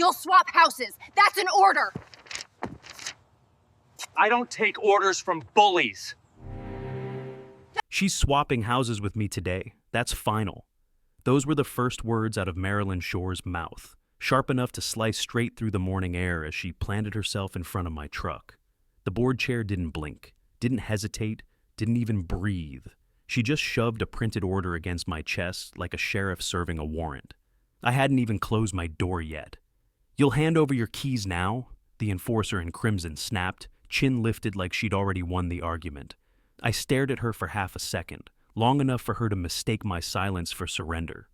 You'll swap houses. That's an order. I don't take orders from bullies. She's swapping houses with me today. That's final. Those were the first words out of Marilyn Shore's mouth, sharp enough to slice straight through the morning air as she planted herself in front of my truck. The board chair didn't blink, didn't hesitate, didn't even breathe. She just shoved a printed order against my chest like a sheriff serving a warrant. I hadn't even closed my door yet. "You'll hand over your keys now?" the enforcer in crimson snapped, chin lifted like she'd already won the argument. I stared at her for half a second, long enough for her to mistake my silence for surrender.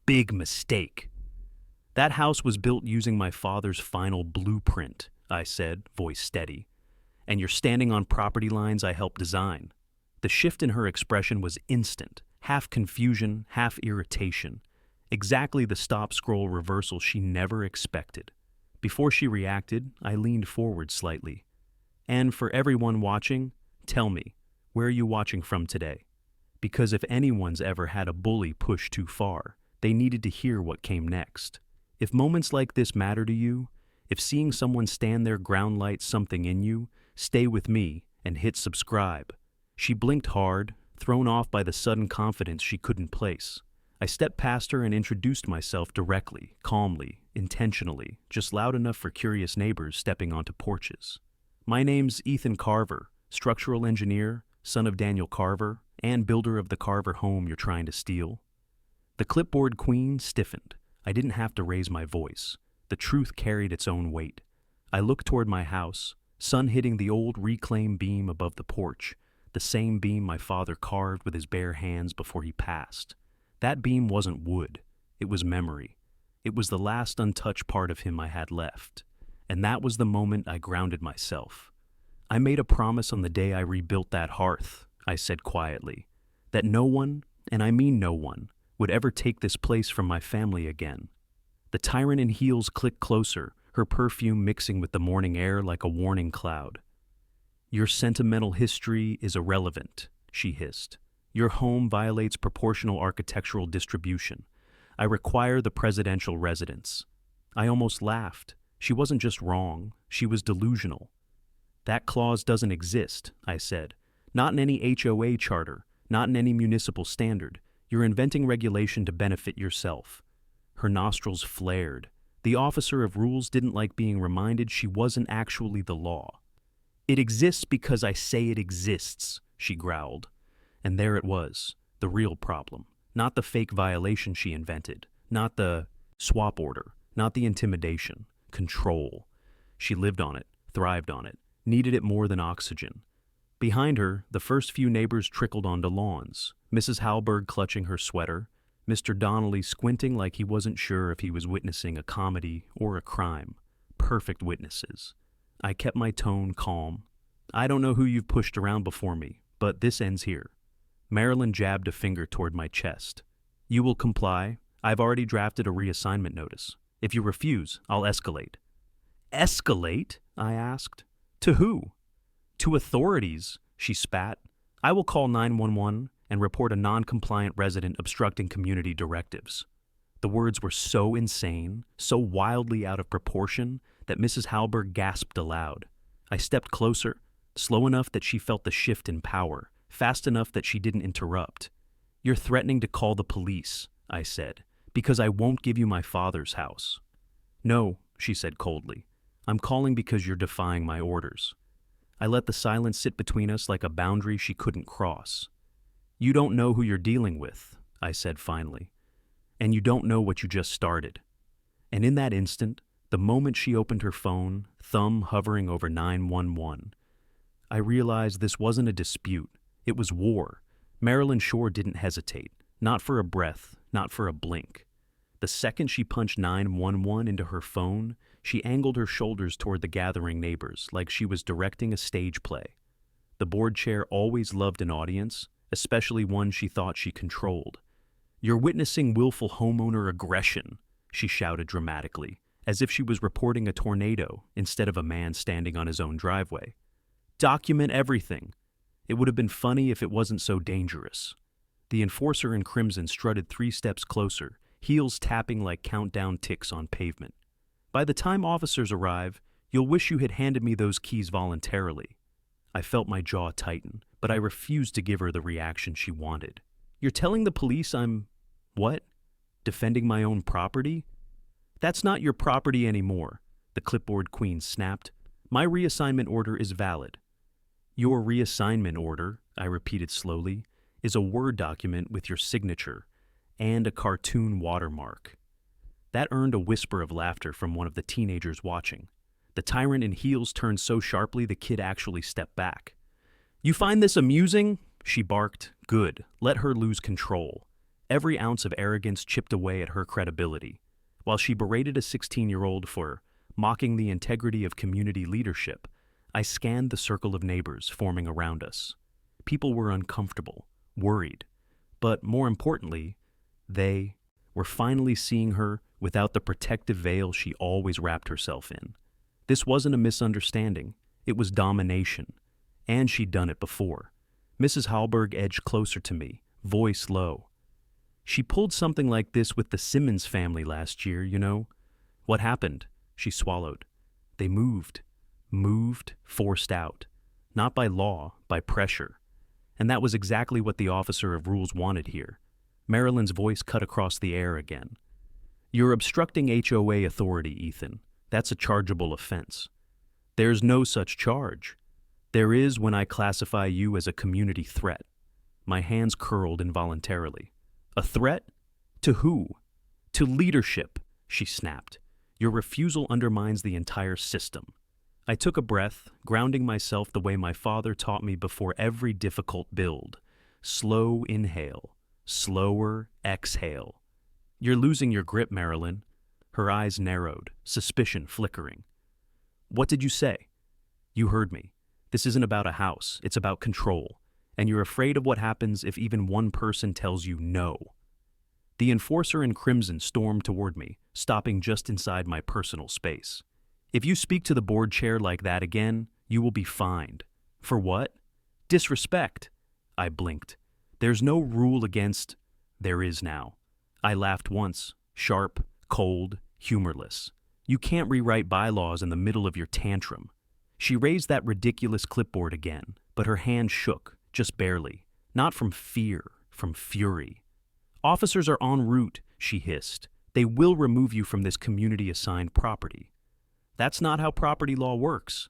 Big mistake. "That house was built using my father's final blueprint," I said, voice steady. "And you're standing on property lines I helped design." The shift in her expression was instant, half confusion, half irritation. Exactly the stop-scroll reversal she never expected. Before she reacted, I leaned forward slightly. "And for everyone watching, tell me, where are you watching from today? Because if anyone's ever had a bully push too far, they needed to hear what came next. If moments like this matter to you, if seeing someone stand their ground lights something in you, stay with me and hit subscribe." She blinked hard, thrown off by the sudden confidence she couldn't place. I stepped past her and introduced myself directly, calmly, intentionally, just loud enough for curious neighbors stepping onto porches. "My name's Ethan Carver, structural engineer, son of Daniel Carver, and builder of the Carver home you're trying to steal." The clipboard queen stiffened. I didn't have to raise my voice. The truth carried its own weight. I looked toward my house, sun hitting the old reclaimed beam above the porch, the same beam my father carved with his bare hands before he passed. That beam wasn't wood. It was memory. It was the last untouched part of him I had left. And that was the moment I grounded myself. "I made a promise on the day I rebuilt that hearth," I said quietly, "that no one, and I mean no one, would ever take this place from my family again." The tyrant in heels clicked closer, her perfume mixing with the morning air like a warning cloud. "Your sentimental history is irrelevant," she hissed. "Your home violates proportional architectural distribution. I require the presidential residence." I almost laughed. She wasn't just wrong, she was delusional. "That clause doesn't exist," I said. "Not in any HOA charter, not in any municipal standard. You're inventing regulation to benefit yourself." Her nostrils flared. The officer of rules didn't like being reminded she wasn't actually the law. "It exists because I say it exists," she growled. And there it was, the real problem. Not the fake violation she invented, not the swap order, not the intimidation. Control. She lived on it, thrived on it, needed it more than oxygen. Behind her, the first few neighbors trickled onto lawns, Mrs. Halberg clutching her sweater, Mr. Donnelly squinting like he wasn't sure if he was witnessing a comedy or a crime. Perfect witnesses. I kept my tone calm. "I don't know who you've pushed around before me, but this ends here." Marilyn jabbed a finger toward my chest. "You will comply. I've already drafted a reassignment notice. If you refuse, I'll escalate." "Escalate?" I asked. "To who?" "To authorities," she spat. "I will call 911 and report a non-compliant resident obstructing community directives." The words were so insane, so wildly out of proportion, that Mrs. Halberg gasped aloud. I stepped closer, slow enough that she felt the shift in power, fast enough that she didn't interrupt. "You're threatening to call the police," I said, "because I won't give you my father's house." "No," she said coldly. "I'm calling because you're defying my orders." I let the silence sit between us like a boundary she couldn't cross. "You don't know who you're dealing with," I said finally. "And you don't know what you just started." And in that instant, the moment she opened her phone, thumb hovering over 911, I realized this wasn't a dispute. It was war. Marilyn Shore didn't hesitate. Not for a breath, not for a blink. The second she punched 911 into her phone, she angled her shoulders toward the gathering neighbors like she was directing a stage play. The board chair always loved an audience, especially one she thought she controlled. "You're witnessing willful homeowner aggression," she shouted dramatically, as if she was reporting a tornado instead of a man standing on his own driveway. "Document everything." It would have been funny if it wasn't so dangerous. The enforcer in crimson strutted 3 steps closer, heels tapping like countdown ticks on pavement. By the time officers arrive, you'll wish you had handed me those keys voluntarily. I felt my jaw tighten, but I refused to give her the reaction she wanted. You're telling the police I'm… what? Defending my own property? That's not your property anymore, the clipboard queen snapped. My reassignment order is valid. Your reassignment order, I repeated slowly, is a Word document with your signature and a cartoon watermark. That earned a whisper of laughter from one of the teenagers watching. The tyrant in heels turned so sharply the kid actually stepped back. You find this amusing? She barked. Good. Let her lose control. Every ounce of arrogance chipped away at her credibility. While she berated a 16-year-old for mocking the integrity of community leadership, I scanned the circle of neighbors forming around us. People were uncomfortable, worried, but more importantly, they were finally seeing her without the protective veil she always wrapped herself in. This wasn't a misunderstanding, it was domination, and she'd done it before. Mrs. Hallberg edged closer to me, voice low. She pulled something like this with the Simmons family last year, you know. What happened? She swallowed. They moved, forced out. Not by law, by pressure. And that was exactly what the officer of rules wanted here. Marilyn's voice cut across the air again. You're obstructing HOA authority, Ethan. That's a chargeable offense. There's no such charge. There is when I classify you as a community threat. My hands curled involuntarily. A threat? To who? To leadership, she snapped. Your refusal undermines the entire system. I took a breath, grounding myself the way my father taught me before every difficult build. Slow inhale, slower exhale. You're losing your grip, Marilyn. Her eyes narrowed, suspicion flickering. What did you say? You heard me. This isn't about a house, it's about control. And you're afraid of what happens if even one person tells you no. The enforcer in crimson stormed toward me, stopping just inside my personal space. If you speak to the board chair like that again, you will be fined. For what? Disrespect. I blinked. There's no rule against… There is now. I laughed once, sharp, cold, humorless. You can't rewrite bylaws in the middle of your tantrum. She raised that ridiculous clipboard again, but her hand shook, just barely. Not from fear, from fury. Officers are en route, she hissed. They will remove you from this community-assigned property. That's not how property law works.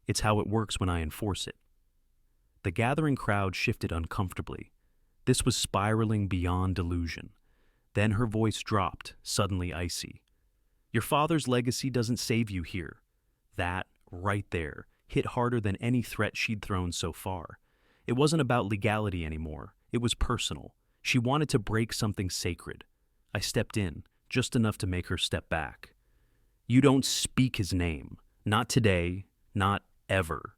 It's how it works when I enforce it. The gathering crowd shifted uncomfortably. This was spiraling beyond delusion. Then her voice dropped, suddenly icy. Your father's legacy doesn't save you here. That, right there, hit harder than any threat she'd thrown so far. It wasn't about legality anymore. It was personal. She wanted to break something sacred. I stepped in, just enough to make her step back. You don't speak his name. Not today. Not ever.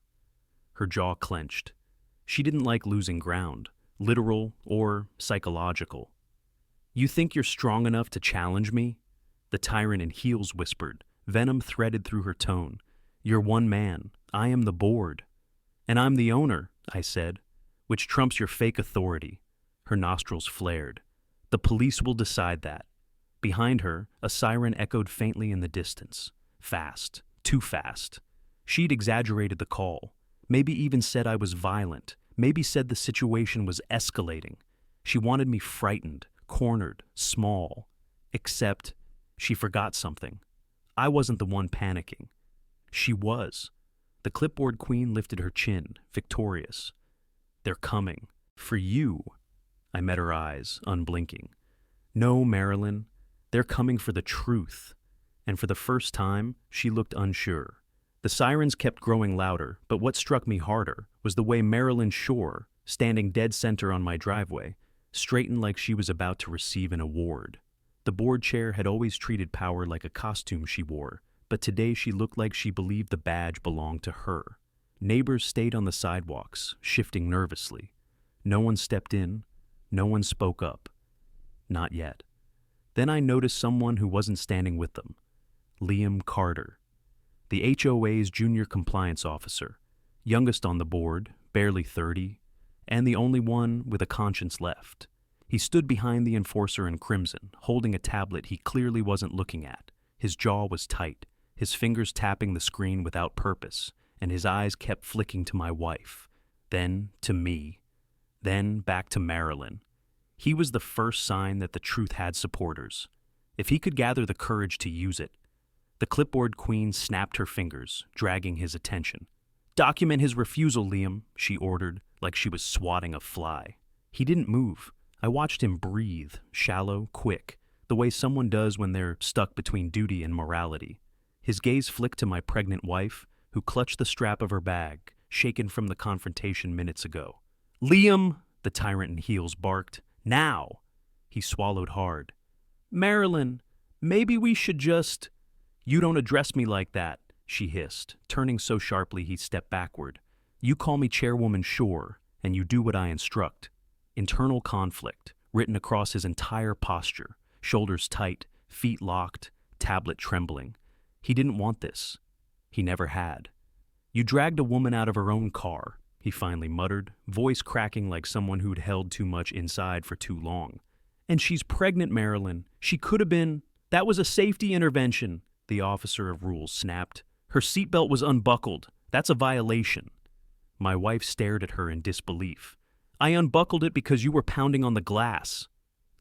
Her jaw clenched. She didn't like losing ground, literal or psychological. You think you're strong enough to challenge me? The tyrant in heels whispered, venom threaded through her tone. You're one man. I am the board. And I'm the owner, I said, which trumps your fake authority. Her nostrils flared. The police will decide that. Behind her, a siren echoed faintly in the distance. Fast. Too fast. She'd exaggerated the call. Maybe even said I was violent. Maybe said the situation was escalating. She wanted me frightened, cornered, small. Except, she forgot something. I wasn't the one panicking. She was. The clipboard queen lifted her chin, victorious. They're coming. For you. I met her eyes, unblinking. No, Marilyn. They're coming for the truth. And for the first time, she looked unsure. The sirens kept growing louder, but what struck me harder was the way Marilyn Shore, standing dead center on my driveway, straightened like she was about to receive an award. The board chair had always treated power like a costume she wore, but today she looked like she believed the badge belonged to her. Neighbors stayed on the sidewalks, shifting nervously. No one stepped in. No one spoke up. Not yet. Then I noticed someone who wasn't standing with them. Liam Carter. The HOA's junior compliance officer, youngest on the board, barely 30, and the only one with a conscience left. He stood behind the enforcer in crimson, holding a tablet he clearly wasn't looking at. His jaw was tight, his fingers tapping the screen without purpose, and his eyes kept flicking to my wife, then to me, then back to Marilyn. He was the first sign that the truth had supporters, if he could gather the courage to use it. The clipboard queen snapped her fingers, dragging his attention. "Document his refusal, Liam," she ordered, like she was swatting a fly. He didn't move. I watched him breathe, shallow, quick, the way someone does when they're stuck between duty and morality. His gaze flicked to my pregnant wife, who clutched the strap of her bag, shaken from the confrontation minutes ago. "Liam!" the tyrant in heels barked. "Now!" He swallowed hard. "Marilyn, maybe we should just—" "You don't address me like that," she hissed, turning so sharply he stepped backward. "You call me Chairwoman Shore, and you do what I instruct." Internal conflict, written across his entire posture, shoulders tight, feet locked, tablet trembling. He didn't want this. He never had. "You dragged a woman out of her own car," he finally muttered, voice cracking like someone who'd held too much inside for too long. "And she's pregnant, Marilyn. She could have been—" "That was a safety intervention," the officer of rules snapped. "Her seatbelt was unbuckled. That's a violation." My wife stared at her in disbelief. "I unbuckled it because you were pounding on the glass."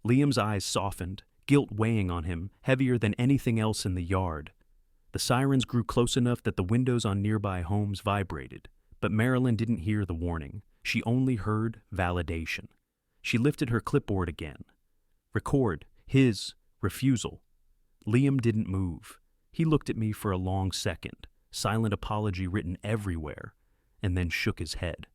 Liam's eyes softened, guilt weighing on him, heavier than anything else in the yard. The sirens grew close enough that the windows on nearby homes vibrated, but Marilyn didn't hear the warning. She only heard validation. She lifted her clipboard again. Record his refusal. Liam didn't move. He looked at me for a long second, silent apology written everywhere, and then shook his head.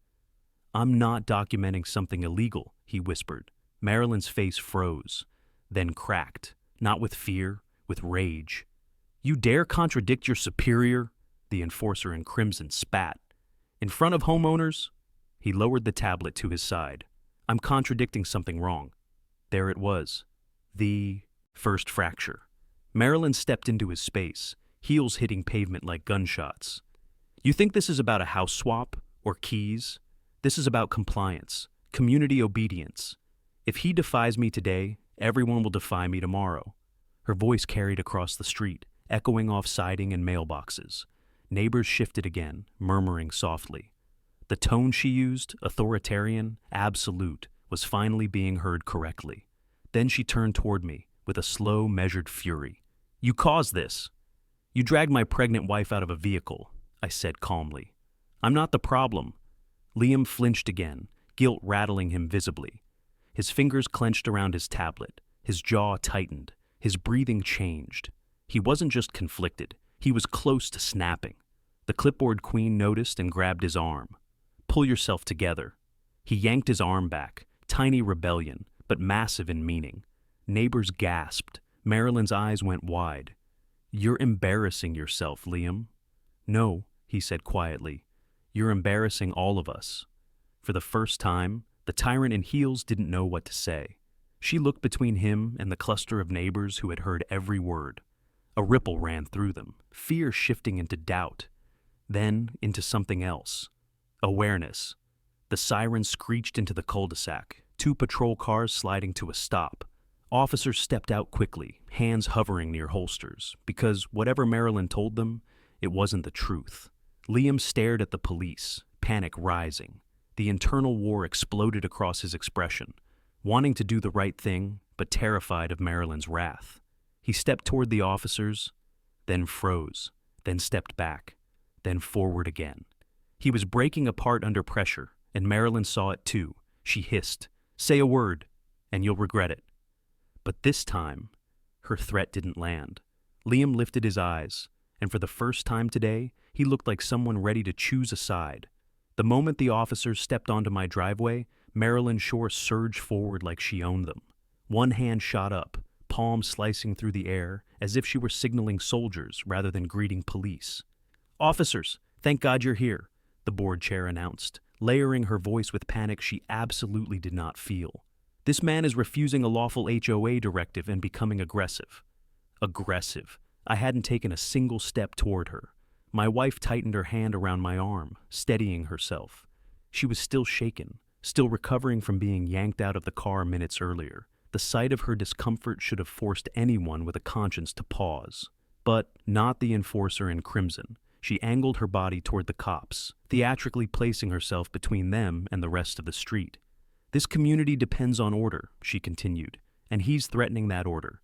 "I'm not documenting something illegal," he whispered. Marilyn's face froze, then cracked, not with fear, with rage. "You dare contradict your superior?" The enforcer in crimson spat. "In front of homeowners?" He lowered the tablet to his side. "I'm contradicting something wrong." There it was. The first fracture. Marilyn stepped into his space, heels hitting pavement like gunshots. "You think this is about a house swap or keys? This is about compliance, community obedience. If he defies me today, everyone will defy me tomorrow." Her voice carried across the street, echoing off siding and mailboxes. Neighbors shifted again, murmuring softly. The tone she used, authoritarian, absolute, was finally being heard correctly. Then she turned toward me with a slow, measured fury. "You caused this. You dragged my pregnant wife out of a vehicle," I said calmly. "I'm not the problem." Liam flinched again, guilt rattling him visibly. His fingers clenched around his tablet, his jaw tightened, his breathing changed. He wasn't just conflicted, he was close to snapping. The clipboard queen noticed and grabbed his arm. "Pull yourself together." He yanked his arm back, tiny rebellion, but massive in meaning. Neighbors gasped. Marilyn's eyes went wide. "You're embarrassing yourself, Liam." "No," he said quietly. "You're embarrassing all of us." For the first time, the tyrant in heels didn't know what to say. She looked between him and the cluster of neighbors who had heard every word. A ripple ran through them, fear shifting into doubt, then into something else. Awareness. The sirens screeched into the cul-de-sac, 2 patrol cars sliding to a stop. Officers stepped out quickly, hands hovering near holsters, because whatever Marilyn told them, it wasn't the truth. Liam stared at the police, panic rising. The internal war exploded across his expression, wanting to do the right thing, but terrified of Marilyn's wrath. He stepped toward the officers, then froze, then stepped back, then forward again. He was breaking apart under pressure, and Marilyn saw it too. She hissed, "Say a word, and you'll regret it." But this time, her threat didn't land. Liam lifted his eyes, and for the first time today, he looked like someone ready to choose a side. The moment the officers stepped onto my driveway, Marilyn Shore surged forward like she owned them. One hand shot up, palm slicing through the air, as if she were signaling soldiers rather than greeting police. "Officers, thank God you're here," the board chair announced, layering her voice with panic she absolutely did not feel. "This man is refusing a lawful HOA directive and becoming aggressive." Aggressive. I hadn't taken a single step toward her. My wife tightened her hand around my arm, steadying herself. She was still shaken, still recovering from being yanked out of the car minutes earlier. The sight of her discomfort should have forced anyone with a conscience to pause. But not the enforcer in crimson. She angled her body toward the cops, theatrically placing herself between them and the rest of the street. This community depends on order, she continued, and he's threatening that order.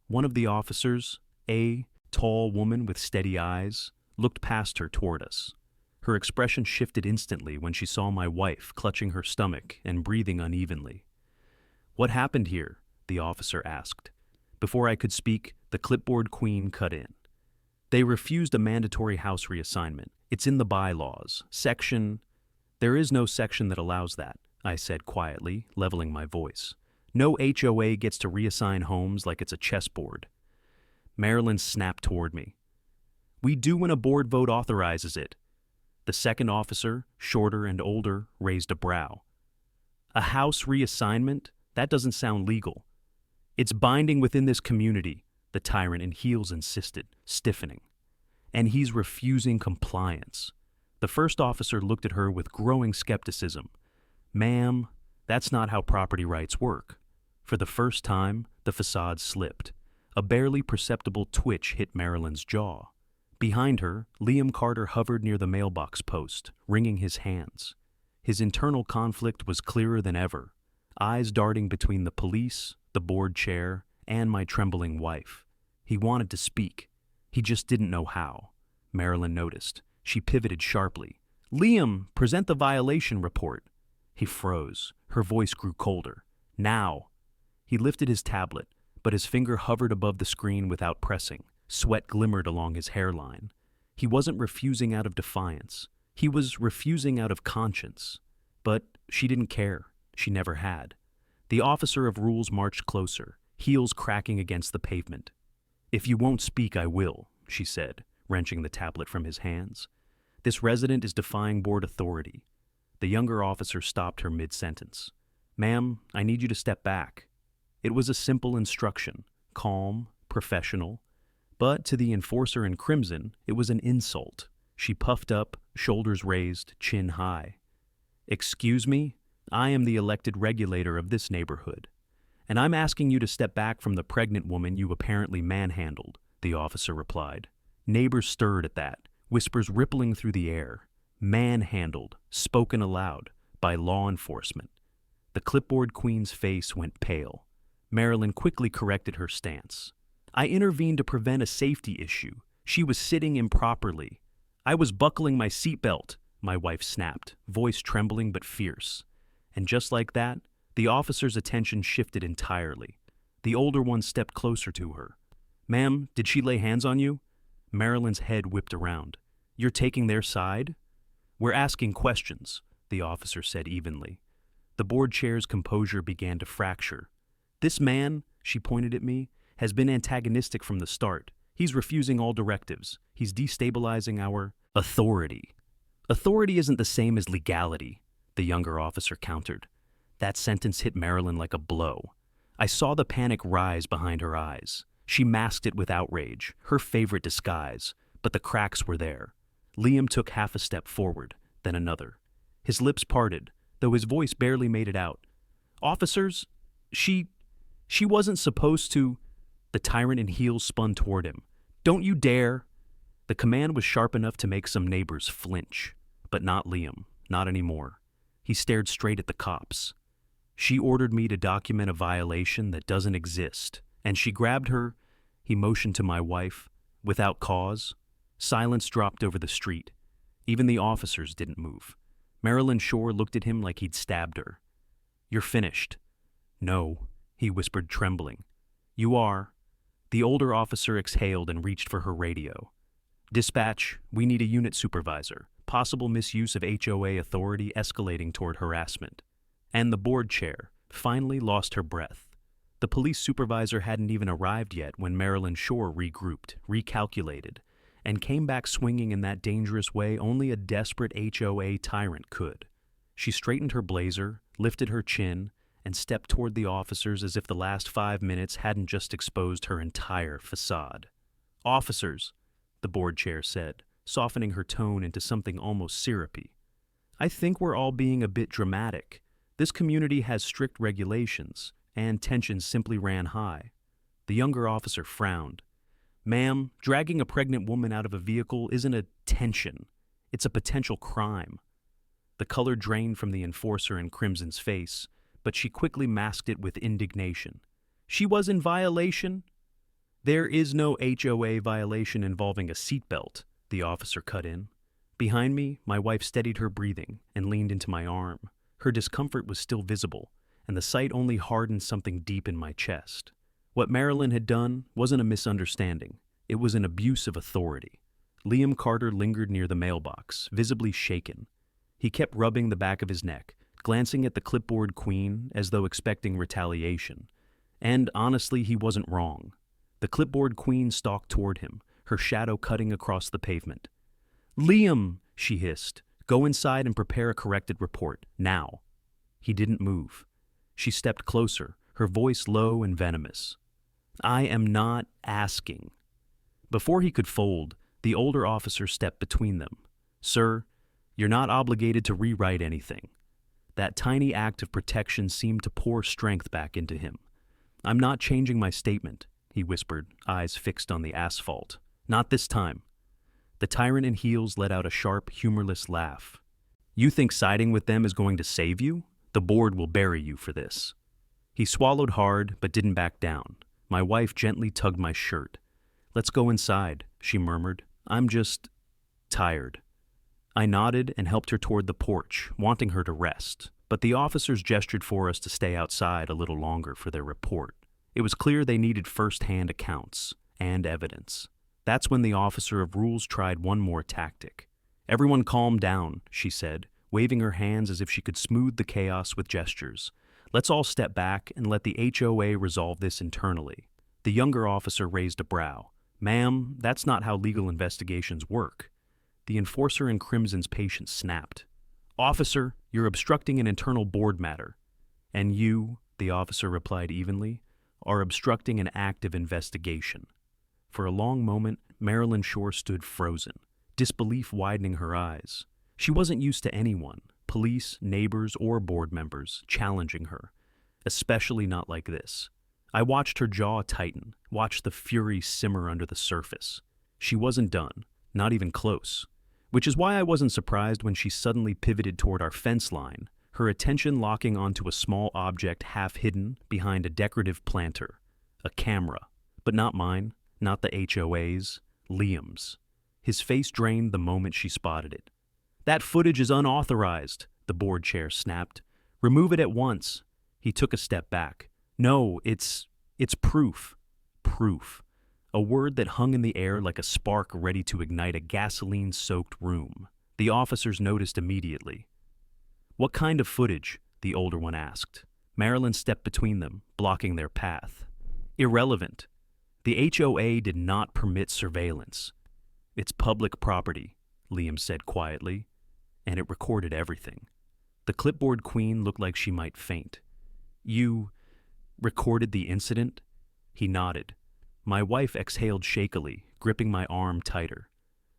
One of the officers, a tall woman with steady eyes, looked past her toward us. Her expression shifted instantly when she saw my wife clutching her stomach and breathing unevenly. "What happened here?" the officer asked. Before I could speak, the clipboard queen cut in. "They refused a mandatory house reassignment. It's in the bylaws. There is no section that allows that," I said quietly, leveling my voice. "No HOA gets to reassign homes like it's a chessboard." Marilyn snapped toward me. "We do when a board vote authorizes it." The second officer, shorter and older, raised a brow. "A house reassignment? That doesn't sound legal." "It's binding within this community," the tyrant in heels insisted, stiffening. "And he's refusing compliance." The first officer looked at her with growing skepticism. "Ma'am, that's not how property rights work." For the first time, the facade slipped. A barely perceptible twitch hit Marilyn's jaw. Behind her, Liam Carter hovered near the mailbox post, wringing his hands. His internal conflict was clearer than ever, eyes darting between the police, the board chair, and my trembling wife. He wanted to speak. He just didn't know how. Marilyn noticed. She pivoted sharply. "Liam, present the violation report." He froze. Her voice grew colder. "Now." He lifted his tablet, but his finger hovered above the screen without pressing. Sweat glimmered along his hairline. He wasn't refusing out of defiance. He was refusing out of conscience. But she didn't care. She never had. The officer of rules marched closer, heels cracking against the pavement. "If you won't speak, I will," she said, wrenching the tablet from his hands. "This resident is defying board authority." The younger officer stopped her mid-sentence. "Ma'am, I need you to step back." It was a simple instruction, calm, professional. But to the enforcer in crimson, it was an insult. She puffed up, shoulders raised, chin high. "Excuse me? I am the elected regulator of this neighborhood. And I'm asking you to step back from the pregnant woman you apparently manhandled," the officer replied. Neighbors stirred at that, whispers rippling through the air. Manhandled, spoken aloud, by law enforcement. The clipboard queen's face went pale. Marilyn quickly corrected her stance. "I intervened to prevent a safety issue. She was sitting improperly. I was buckling my seatbelt," my wife snapped, voice trembling but fierce. And just like that, the officer's attention shifted entirely. The older one stepped closer to her. "Ma'am, did she lay hands on you?" Marilyn's head whipped around. "You're taking their side?" "We're asking questions," the officer said evenly. The board chair's composure began to fracture. "This man," she pointed at me, "has been antagonistic from the start. He's refusing all directives. He's destabilizing our authority." "Authority isn't the same as legality," the younger officer countered. That sentence hit Marilyn like a blow. I saw the panic rise behind her eyes. She masked it with outrage, her favorite disguise, but the cracks were there. Liam took half a step forward, then another. His lips parted, though his voice barely made it out. "Officers, she wasn't supposed to—" The tyrant in heels spun toward him. "Don't you dare!" The command was sharp enough to make some neighbors flinch, but not Liam, not anymore. He stared straight at the cops. "She ordered me to document a violation that doesn't exist, and she grabbed her," he motioned to my wife, "without cause." Silence dropped over the street. Even the officers didn't move. Marilyn Shore looked at him like he'd stabbed her. "You're finished." "No," he whispered, trembling. "You are." The older officer exhaled and reached for her radio. "Dispatch, we need a unit supervisor. Possible misuse of HOA authority escalating toward harassment." And the board chair finally lost her breath. The police supervisor hadn't even arrived yet when Marilyn Shore regrouped, recalculated, and came back swinging in that dangerous way only a desperate HOA tyrant could. She straightened her blazer, lifted her chin, and stepped toward the officers as if the last 5 minutes hadn't just exposed her entire facade. "Officers," the board chair said, softening her tone into something almost syrupy. "I think we're all being a bit dramatic. This community has strict regulations, and tensions simply ran high." The younger officer frowned. Ma'am, dragging a pregnant woman out of a vehicle isn't a tension. It's a potential crime. The color drained from the enforcer in Crimson's face, but she quickly masked it with indignation. She was in violation? There is no HOA violation involving a seatbelt, the officer cut in. Behind me, my wife steadied her breathing and leaned into my arm. Her discomfort was still visible, and the sight only hardened something deep in my chest. What Marilyn had done wasn't a misunderstanding. It was an abuse of authority. Liam Carter lingered near the mailbox, visibly shaken. He kept rubbing the back of his neck, glancing at the clipboard queen as though expecting retaliation. And honestly, he wasn't wrong. The clipboard queen stalked toward him, her shadow cutting across the pavement. "Liam," she hissed, "go inside and prepare a corrected report, now." He didn't move. She stepped closer, her voice low and venomous. "I am not asking." Before he could fold, the older officer stepped between them. "Sir, you're not obligated to rewrite anything." That tiny act of protection seemed to pour strength back into him. "I'm not changing my statement," he whispered, eyes fixed on the asphalt. "Not this time." The tyrant in heels let out a sharp, humorless laugh. "You think siding with them is going to save you? The board will bury you for this." He swallowed hard, but didn't back down. My wife gently tugged my shirt. "Let's go inside," she murmured. "I'm just tired." I nodded and helped her toward the porch, wanting her to rest, but the officers gestured for us to stay outside a little longer for their report. It was clear they needed first-hand accounts and evidence. That's when the officer of rules tried one more tactic. "Everyone calm down," she said, waving her hands as if she could smooth the chaos with gestures. "Let's all step back and let the HOA resolve this internally." The younger officer raised a brow. "Ma'am, that's not how legal investigations work." The enforcer in Crimson's patience snapped. "Officer, you're obstructing an internal board matter." "And you," the officer replied evenly, "are obstructing an active investigation." For a long moment, Marilyn Shore stood frozen, disbelief widening her eyes. She wasn't used to anyone, police, neighbors, or board members, challenging her, especially not like this. I watched her jaw tighten, watched the fury simmer under the surface. She wasn't done, not even close. Which is why I wasn't surprised when she suddenly pivoted toward our fence line, her attention locking onto a small object half hidden behind a decorative planter. A camera. But not mine, not the HOA's, Liam's. His face drained the moment she spotted it. "That footage is unauthorized," the board chair snapped. "Remove it at once." He took a step back. "No, it's proof." Proof. A word that hung in the air like a spark ready to ignite a gasoline-soaked room. The officers noticed immediately. "What kind of footage?" the older one asked. Marilyn stepped between them, blocking their path. "Irrelevant. The HOA did not permit surveillance. It's public property," Liam said quietly, "and it recorded everything." The clipboard queen looked like she might faint. "You recorded the incident?" He nodded. My wife exhaled shakily, gripping my arm tighter.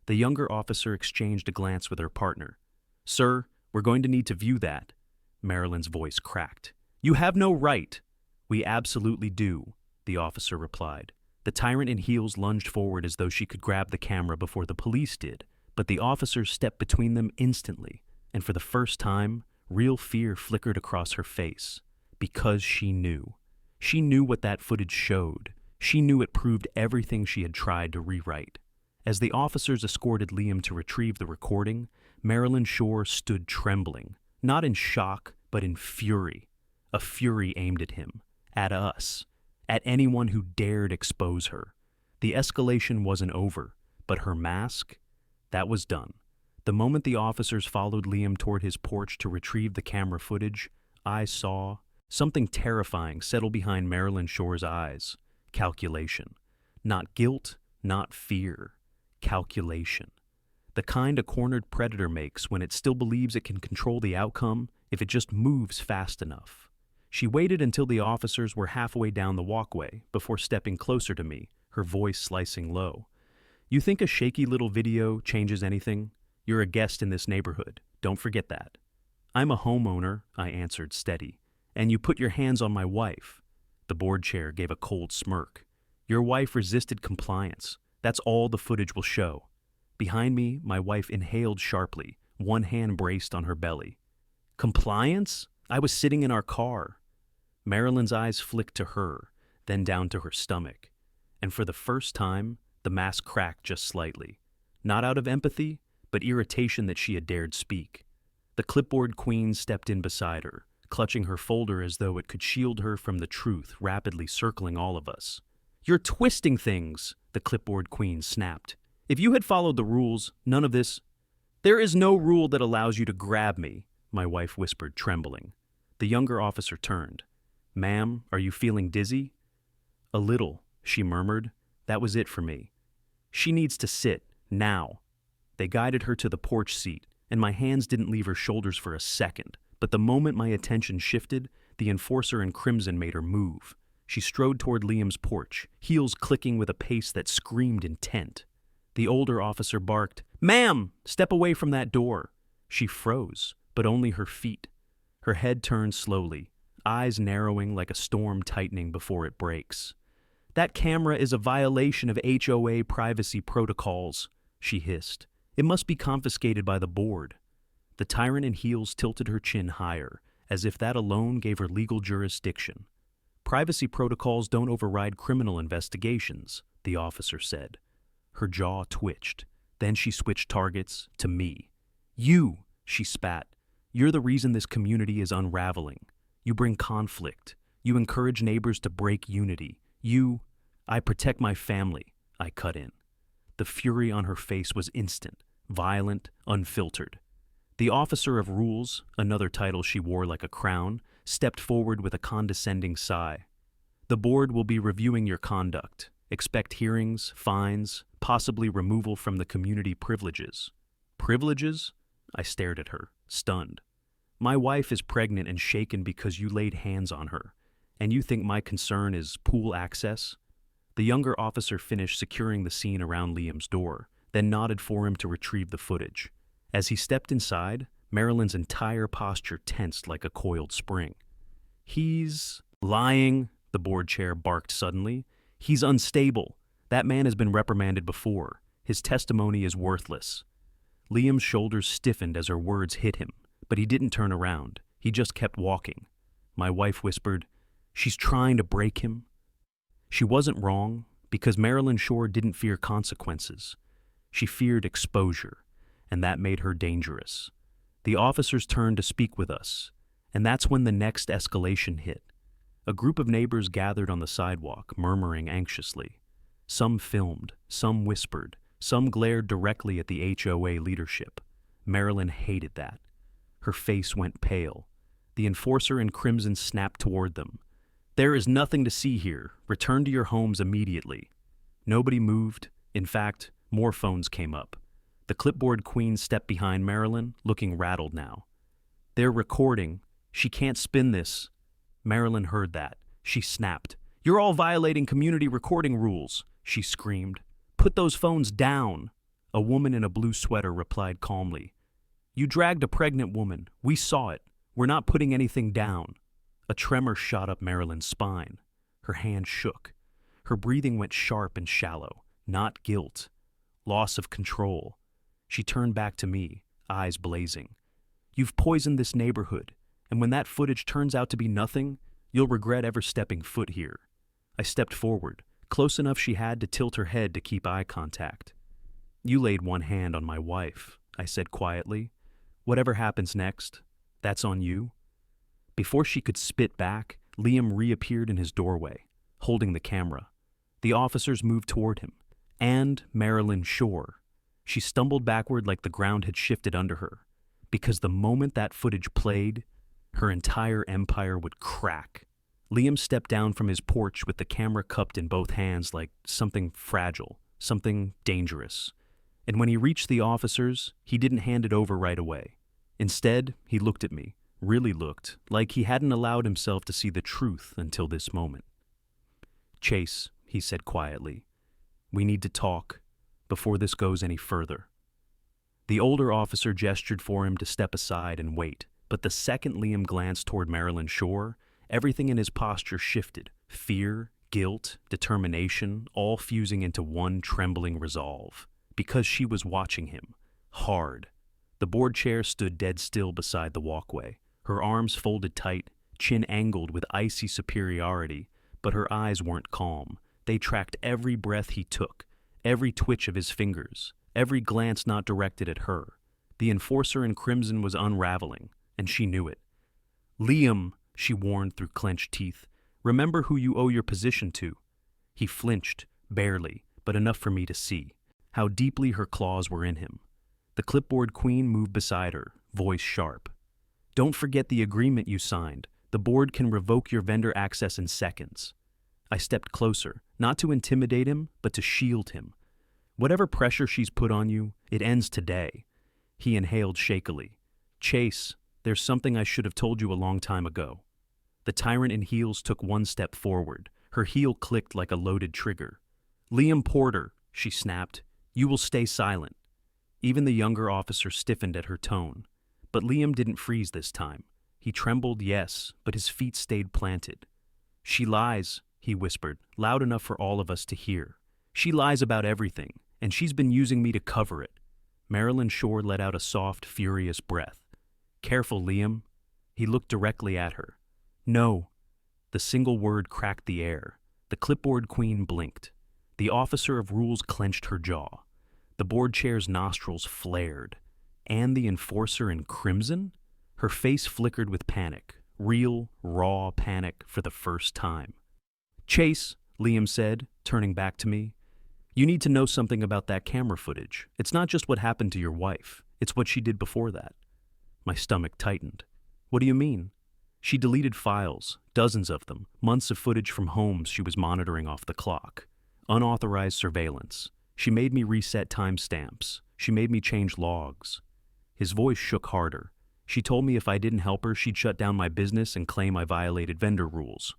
The younger officer exchanged a glance with her partner. "Sir, we're going to need to view that." Marilyn's voice cracked. "You have no right." "We absolutely do," the officer replied. The tyrant in heels lunged forward as though she could grab the camera before the police did, but the officers stepped between them instantly, and for the first time, real fear flickered across her face. Because she knew. She knew what that footage showed. She knew it proved everything she had tried to rewrite. As the officers escorted Liam to retrieve the recording, Marilyn Shore stood trembling, not in shock, but in fury. A fury aimed at him, at us, at anyone who dared expose her. The escalation wasn't over, but her mask, that was done. The moment the officers followed Liam toward his porch to retrieve the camera footage, I saw something terrifying settle behind Marilyn Shore's eyes. Calculation. Not guilt, not fear. Calculation. The kind a cornered predator makes when it still believes it can control the outcome if it just moves fast enough. She waited until the officers were halfway down the walkway before stepping closer to me, her voice slicing low. "You think a shaky little video changes anything? You're a guest in this neighborhood. Don't forget that." "I'm a homeowner," I answered steady. "And you put your hands on my wife." The board chair gave a cold smirk. Your wife resisted compliance. That's all the footage will show. Behind me, my wife inhaled sharply, one hand braced on her belly. Compliance? I was sitting in our car. Marilyn's eyes flicked to her, then down to her stomach. And for the first time, the mask cracked just slightly. Not out of empathy, but irritation that she had dared speak. The clipboard queen stepped in beside her, clutching her folder as though it could shield her from the truth rapidly circling all of us. You're twisting things, the clipboard queen snapped. If you had followed the rules, none of this— There is no rule that allows you to grab me, my wife whispered, trembling. The younger officer turned. Ma'am, are you feeling dizzy? A little, she murmured. That was it for me. She needs to sit, now. They guided her to the porch seat, and my hands didn't leave her shoulders for a second. But the moment my attention shifted, the enforcer in crimson made her move. She strode toward Liam's porch, heels clicking with a pace that screamed intent. The older officer barked, "Ma'am, step away from that door." She froze, but only her feet. Her head turned slowly, eyes narrowing like a storm tightening before it breaks. That camera is a violation of HOA privacy protocols, she hissed. It must be confiscated by the board. The tyrant in heels tilted her chin higher, as if that alone gave her legal jurisdiction. Privacy protocols don't override criminal investigations, the officer said. Her jaw twitched. Then she switched targets to me. You, she spat. You're the reason this community is unraveling. You bring conflict. You encourage neighbors to break unity. I protect my family, I cut in. The fury on her face was instant, violent, unfiltered. The officer of rules, another title she wore like a crown, stepped forward with a condescending sigh. The board will be reviewing your conduct. Expect hearings, fines, possibly removal from the community privileges. Privileges? I stared at her, stunned. My wife is pregnant and shaken because you laid hands on her, and you think my concern is pool access? The younger officer finished securing the scene around Liam's door, then nodded for him to retrieve the footage. As he stepped inside, Marilyn's entire posture tensed like a coiled spring. He's lying, the board chair barked suddenly. He's unstable. That man has been reprimanded before. His testimony is worthless. Liam's shoulders stiffened as her words hit him, but he didn't turn around. He just kept walking. My wife whispered, "She's trying to break him." She wasn't wrong, because Marilyn Shore didn't fear consequences. She feared exposure, and that made her dangerous. The officers turned to speak with us, and that's when the next escalation hit. A group of neighbors gathered on the sidewalk, murmuring anxiously. Some filmed, some whispered, some glared directly at the HOA leadership. Marilyn hated that. Her face went pale. The enforcer in crimson snapped toward them. "There is nothing to see here. Return to your homes immediately." Nobody moved. In fact, more phones came up. The clipboard queen stepped behind Marilyn, looking rattled now. "They're recording. She can't spin this." Marilyn heard that. She snapped. "You're all violating community recording rules," she screamed. "Put those phones down." A woman in a blue sweater replied calmly. "You dragged a pregnant woman. We saw it. We're not putting anything down." A tremor shot up Marilyn's spine. Her hand shook. Her breathing went sharp and shallow. Not guilt. Loss of control. She turned back to me, eyes blazing. "You've poisoned this neighborhood, and when that footage turns out to be nothing, you'll regret ever stepping foot here." I stepped forward, close enough she had to tilt her head to keep eye contact. "You laid one hand on my wife," I said quietly. "Whatever happens next, that's on you." Before she could spit back, Liam reappeared in his doorway, holding the camera. The officers moved toward him, and Marilyn Shore. She stumbled backward like the ground had shifted under her, because the moment that footage played, her entire empire would crack. Liam stepped down from his porch with the camera cupped in both hands like something fragile, something dangerous. And when he reached the officers, he didn't hand it over right away. Instead, he looked at me, really looked, like he hadn't allowed himself to see the truth until this moment. "Chase," he said quietly, "we need to talk before this goes any further." The older officer gestured for him to step aside and wait, but the second Liam glanced toward Marilyn Shore, everything in his posture shifted. Fear, guilt, determination, all fusing into one trembling resolve. Because she was watching him. Hard. The board chair stood dead still beside the walkway, her arms folded tight, chin angled with icy superiority, but her eyes weren't calm. They tracked every breath he took, every twitch of his fingers, every glance not directed at her. The enforcer in crimson was unraveling, and she knew it. "Liam," she warned through clenched teeth, "remember who you owe your position to." He flinched, barely, but enough for me to see how deeply her claws were in him. The clipboard queen moved beside her, voice sharp. "Don't forget the agreement you signed. The board can revoke your vendor access in seconds." I stepped closer, not to intimidate him, but to shield him. "Whatever pressure she's put on you, it ends today." He inhaled shakily. "Chase, there's something I should have told you a long time ago." The tyrant in heels took one step forward. Her heel clicked like a loaded trigger. "Liam Porter," she snapped, "you will stay silent." Even the younger officer stiffened at her tone. But Liam didn't freeze this time. He trembled, yes, but his feet stayed planted. "She lies," he whispered, loud enough for all of us to hear. "She lies about everything, and she's been using me to cover it." Marilyn Shore let out a soft, furious breath. "Careful, Liam." He looked directly at her. "No." The single word cracked the air. The clipboard queen blinked. The officer of rules clenched her jaw. The board chair's nostrils flared. And the enforcer in crimson? Her face flickered with panic, real, raw panic for the first time. "Chase," Liam said, turning back to me, "you need to know something about that camera footage. It's not just what happened to your wife. It's what she did before that." My stomach tightened. "What do you mean?" "She deleted files, dozens of them, months of footage from homes she was monitoring off the clock. Unauthorized surveillance. She made me reset timestamps. She made me change logs." His voice shook harder. "She told me if I didn't help her, she'd shut down my business and claim I violated vendor rules."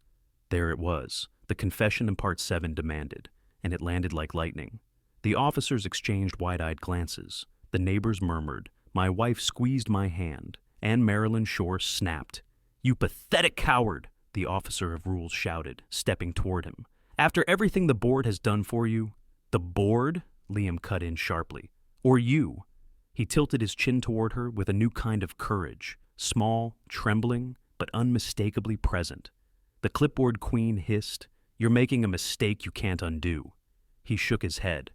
There it was. The confession in Part 7 demanded, and it landed like lightning. The officers exchanged wide-eyed glances. The neighbors murmured. My wife squeezed my hand, and Marilyn Shore snapped. "You pathetic coward," the officer of rules shouted, stepping toward him. "After everything the board has done for you—" "The board?" Liam cut in sharply. "Or you?" He tilted his chin toward her with a new kind of courage, small, trembling, but unmistakably present. The clipboard queen hissed, "You're making a mistake you can't undo." He shook his head.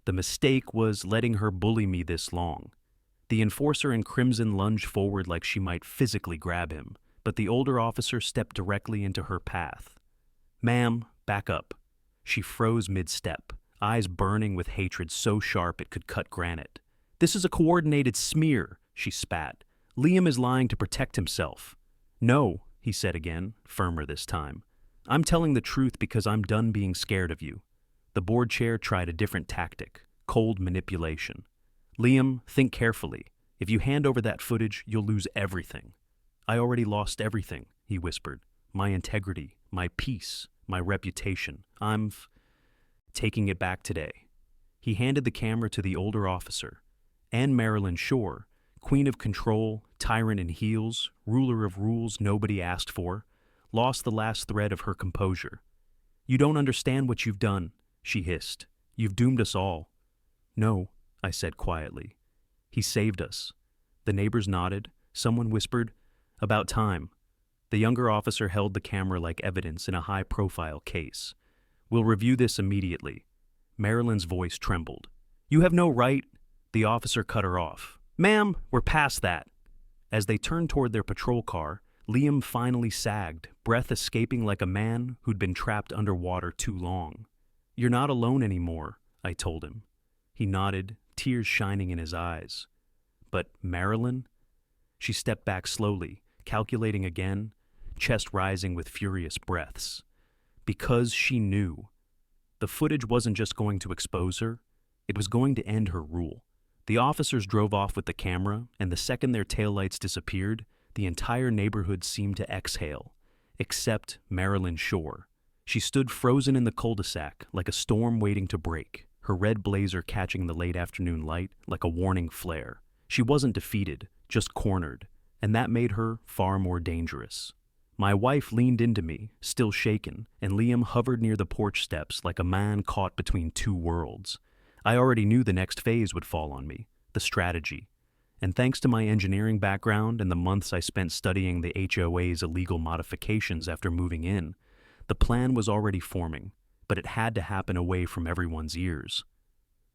"The mistake was letting her bully me this long." The enforcer in crimson lunged forward like she might physically grab him, but the older officer stepped directly into her path. "Ma'am, back up." She froze mid-step, eyes burning with hatred so sharp it could cut granite. "This is a coordinated smear," she spat. "Liam is lying to protect himself." "No," he said again, firmer this time. "I'm telling the truth because I'm done being scared of you." The board chair tried a different tactic, cold manipulation. "Liam, think carefully. If you hand over that footage, you'll lose everything." "I already lost everything," he whispered. "My integrity, my peace, my reputation. I'm taking it back today." He handed the camera to the older officer. And Marilyn Shore, queen of control, tyrant in heels, ruler of rules nobody asked for, lost the last thread of her composure. "You don't understand what you've done," she hissed. "You've doomed us all." "No," I said quietly. "He saved us." The neighbors nodded. Someone whispered, "About time." The younger officer held the camera like evidence in a high-profile case. "We'll review this immediately." Marilyn's voice trembled. "You have no right—" The officer cut her off. "Ma'am, we're past that." As they turned toward their patrol car, Liam finally sagged, breath escaping like a man who'd been trapped underwater too long. "You're not alone anymore," I told him. He nodded, tears shining in his eyes. "But Marilyn?" She stepped back slowly, calculating again, chest rising with furious breaths. Because she knew. The footage wasn't just going to expose her, it was going to end her rule. The officers drove off with the camera, and the second their taillights disappeared, the entire neighborhood seemed to exhale, except Marilyn Shore. She stood frozen in the cul-de-sac like a storm waiting to break, her red blazer catching the late afternoon light like a warning flare. She wasn't defeated, just cornered, and that made her far more dangerous. My wife leaned into me, still shaken, and Liam hovered near the porch steps like a man caught between two worlds. I already knew the next phase would fall on me, the strategy. And thanks to my engineering background and the months I spent studying the HOA's illegal modifications after moving in, the plan was already forming, but it had to happen away from everyone's ears.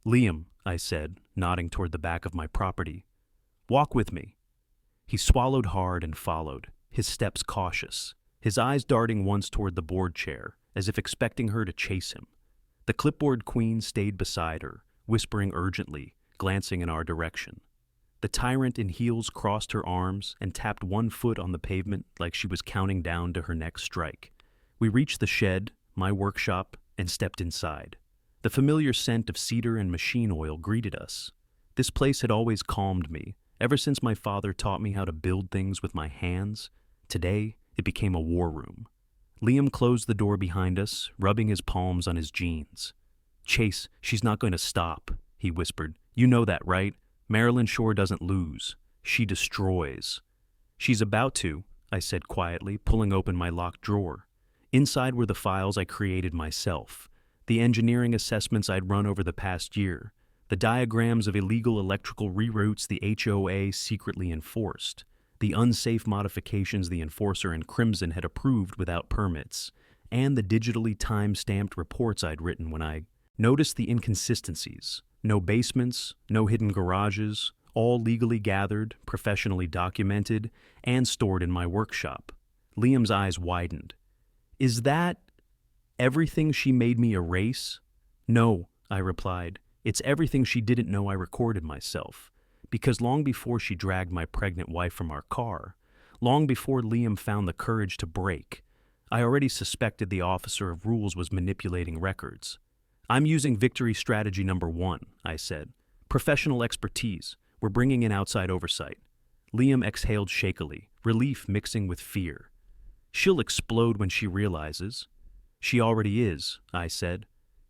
"Liam," I said, nodding toward the back of my property. "Walk with me." He swallowed hard and followed, his steps cautious, his eyes darting once toward the board chair, as if expecting her to chase him. The clipboard queen stayed beside her, whispering urgently, glancing in our direction. The tyrant in heels crossed her arms and tapped one foot on the pavement like she was counting down to her next strike. We reached the shed, my workshop, and stepped inside. The familiar scent of cedar and machine oil greeted us. This place had always calmed me, ever since my father taught me how to build things with my hands. Today, it became a war room. Liam closed the door behind us, rubbing his palms on his jeans. "Chase, she's not going to stop," he whispered. "You know that, right? Marilyn Shore doesn't lose. She destroys." "She's about to," I said quietly, pulling open my locked drawer. Inside were the files I created myself, the engineering assessments I'd run over the past year, the diagrams of illegal electrical reroutes the HOA secretly enforced, the unsafe modifications the enforcer in Crimson had approved without permits, and the digitally time-stamped reports I'd written when I noticed the inconsistencies. No basements, no hidden garages, all legally gathered, professionally documented, and stored in my workshop. Liam's eyes widened. "Is that everything she made me erase?" "No," I replied. "It's everything she didn't know I recorded myself. Because long before she dragged my pregnant wife from our car, long before Liam found the courage to break, I already suspected the officer of rules was manipulating records. I'm using victory strategy number 1, I said. Professional expertise. We're bringing in outside oversight." Liam exhaled shakily, relief mixing with fear. "She'll explode when she realizes." "She already is," I said.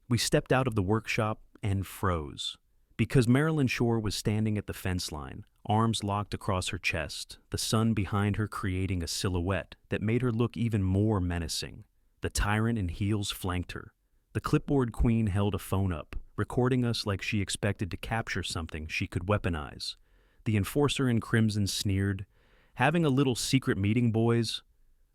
We stepped out of the workshop and froze. Because Marilyn Shore was standing at the fence line, arms locked across her chest, the sun behind her creating a silhouette that made her look even more menacing. The tyrant in heels flanked her. The clipboard queen held a phone up, recording us like she expected to capture something she could weaponize. The enforcer in Crimson sneered, "Having a little secret meeting, boys?"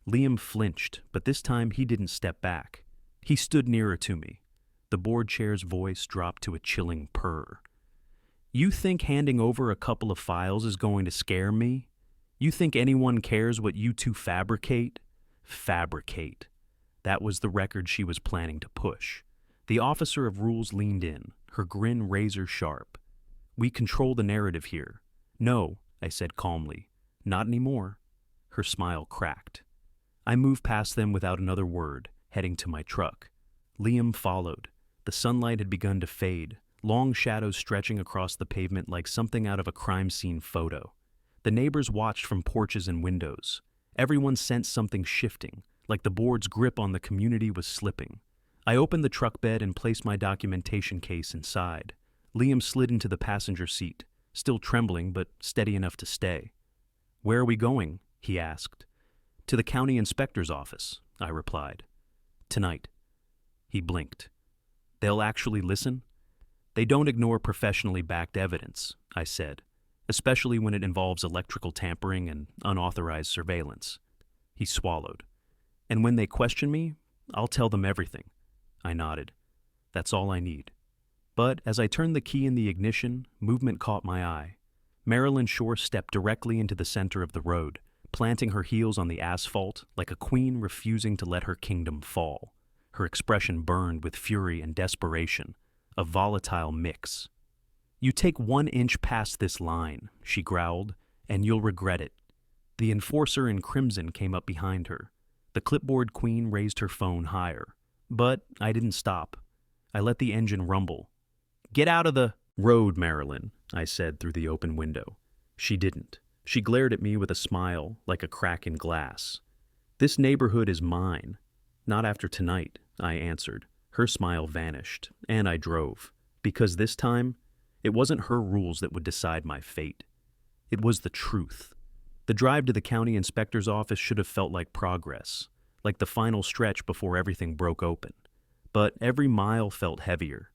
Liam flinched, but this time he didn't step back. He stood nearer to me. The board chair's voice dropped to a chilling purr. "You think handing over a couple of files is going to scare me? You think anyone cares what you two fabricate?" Fabricate. That was the record she was planning to push. The officer of rules leaned in, her grin razor sharp. "We control the narrative here." "No," I said calmly. "Not anymore." Her smile cracked. I moved past them without another word, heading to my truck. Liam followed. The sunlight had begun to fade, long shadows stretching across the pavement like something out of a crime scene photo. The neighbors watched from porches and windows. Everyone sensed something shifting, like the board's grip on the community was slipping. I opened the truck bed and placed my documentation case inside. Liam slid into the passenger seat, still trembling but steady enough to stay. "Where are we going?" he asked. "To the county inspector's office," I replied. "Tonight." He blinked. "They'll actually listen?" "They don't ignore professionally backed evidence," I said, "especially when it involves electrical tampering and unauthorized surveillance." He swallowed. "And when they question me, I'll tell them everything." I nodded. "That's all I need." But as I turned the key in the ignition, movement caught my eye. Marilyn Shore stepped directly into the center of the road, planting her heels on the asphalt like a queen refusing to let her kingdom fall. Her expression burned with fury and desperation, a volatile mix. "You take 1 inch past this line," she growled, "and you'll regret it." The enforcer in Crimson came up behind her. The clipboard queen raised her phone higher. But I didn't stop. I let the engine rumble. "Get out of the road, Marilyn," I said through the open window. She didn't. She glared at me with a smile like a crack in glass. "This neighborhood is mine." "Not after tonight," I answered. Her smile vanished, and I drove. Because this time, it wasn't her rules that would decide my fate. It was the truth. The drive to the county inspector's office should have felt like progress, like the final stretch before everything broke open. But every mile felt heavier.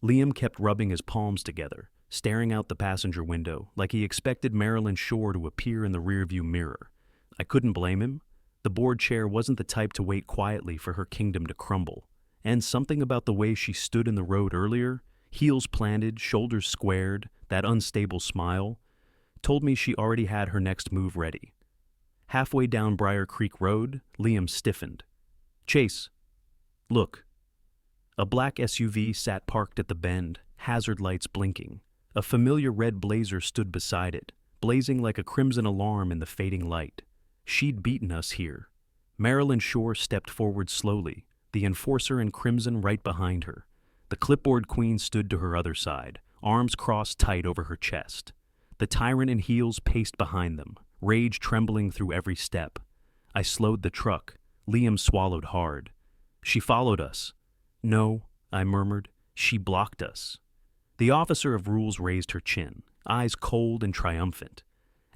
Liam kept rubbing his palms together, staring out the passenger window like he expected Marilyn Shore to appear in the rearview mirror. I couldn't blame him. The board chair wasn't the type to wait quietly for her kingdom to crumble. And something about the way she stood in the road earlier, heels planted, shoulders squared, that unstable smile, told me she already had her next move ready. Halfway down Briar Creek Road, Liam stiffened. "Chase, look." A black SUV sat parked at the bend, hazard lights blinking. A familiar red Blazer stood beside it, blazing like a crimson alarm in the fading light. She'd beaten us here. Marilyn Shore stepped forward slowly, the enforcer in crimson right behind her. The clipboard queen stood to her other side, arms crossed tight over her chest. The tyrant in heels paced behind them, rage trembling through every step. I slowed the truck. Liam swallowed hard. "She followed us." "No," I murmured. "She blocked us." The officer of rules raised her chin, eyes cold and triumphant,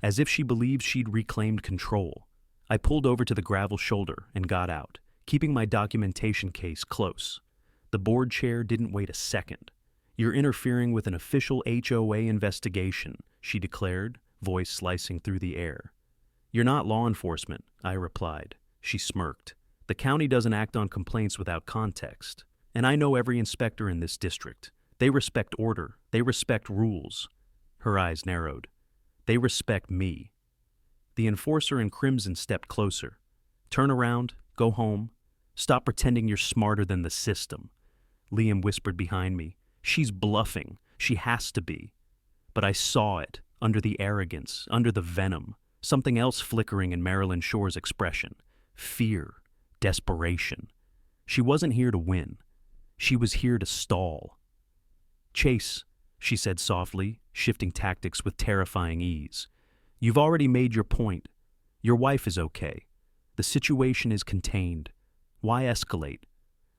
as if she believed she'd reclaimed control. I pulled over to the gravel shoulder and got out, keeping my documentation case close. The board chair didn't wait a second. "You're interfering with an official HOA investigation," she declared, voice slicing through the air. "You're not law enforcement," I replied. She smirked. "The county doesn't act on complaints without context. And I know every inspector in this district. They respect order. They respect rules." Her eyes narrowed. "They respect me." The enforcer in crimson stepped closer. "Turn around. Go home. Stop pretending you're smarter than the system." Liam whispered behind me. "She's bluffing. She has to be." But I saw it, under the arrogance, under the venom, something else flickering in Marilyn Shore's expression. Fear. Desperation. She wasn't here to win. She was here to stall. "Chase," she said softly, shifting tactics with terrifying ease. "You've already made your point. Your wife is okay. The situation is contained. Why escalate?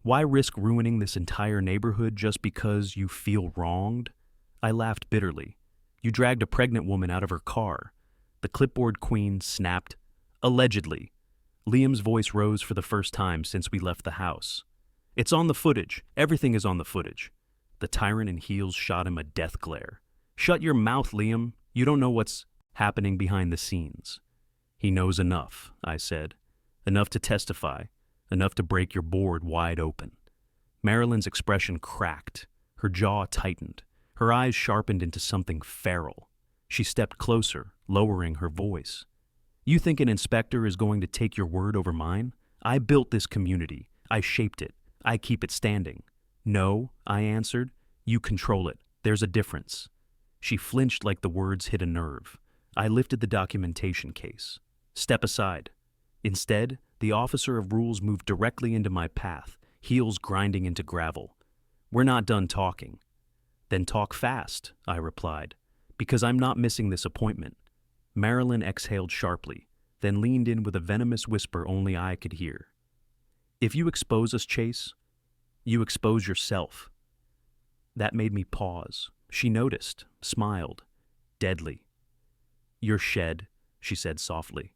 Why risk ruining this entire neighborhood just because you feel wronged?" I laughed bitterly. "You dragged a pregnant woman out of her car." The clipboard queen snapped. "Allegedly." Liam's voice rose for the first time since we left the house. "It's on the footage. Everything is on the footage." The tyrant in heels shot him a death glare. "Shut your mouth, Liam. You don't know what's happening behind the scenes." "He knows enough," I said. "Enough to testify. Enough to break your board wide open." Marilyn's expression cracked. Her jaw tightened. Her eyes sharpened into something feral. She stepped closer, lowering her voice. "You think an inspector is going to take your word over mine? I built this community. I shaped it. I keep it standing." "No," I answered. "You control it. There's a difference." She flinched like the words hit a nerve. I lifted the documentation case. "Step aside." Instead, the officer of rules moved directly into my path, heels grinding into gravel. "We're not done talking." "Then talk fast," I replied, "because I'm not missing this appointment." Marilyn exhaled sharply, then leaned in with a venomous whisper only I could hear. "If you expose us, Chase, you expose yourself." That made me pause. She noticed, smiled. "Deadly." "Your shed," she said softly.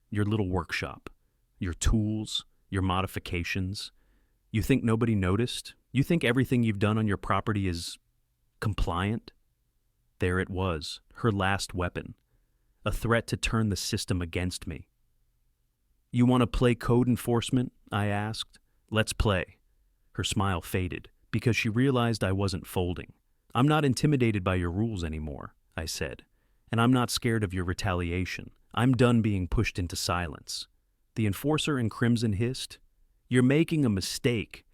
"Your little workshop. Your tools, your modifications. You think nobody noticed? You think everything you've done on your property is compliant?" There it was, her last weapon. A threat to turn the system against me. "You want to play code enforcement?" I asked. "Let's play." Her smile faded, because she realized I wasn't folding. "I'm not intimidated by your rules anymore," I said. "And I'm not scared of your retaliation. I'm done being pushed into silence." The enforcer in crimson hissed. "You're making a mistake."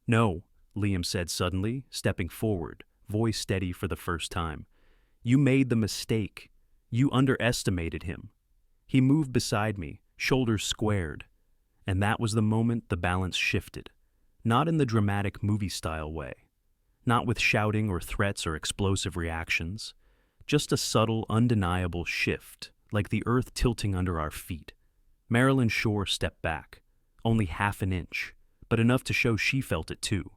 "No," Liam said suddenly, stepping forward, voice steady for the first time. "You made the mistake. You underestimated him." He moved beside me, shoulders squared. And that was the moment the balance shifted. Not in the dramatic movie-style way. Not with shouting or threats or explosive reactions. Just a subtle, undeniable shift, like the earth tilting under our feet. Marilyn Shore stepped back. Only half an inch, but enough to show she felt it too.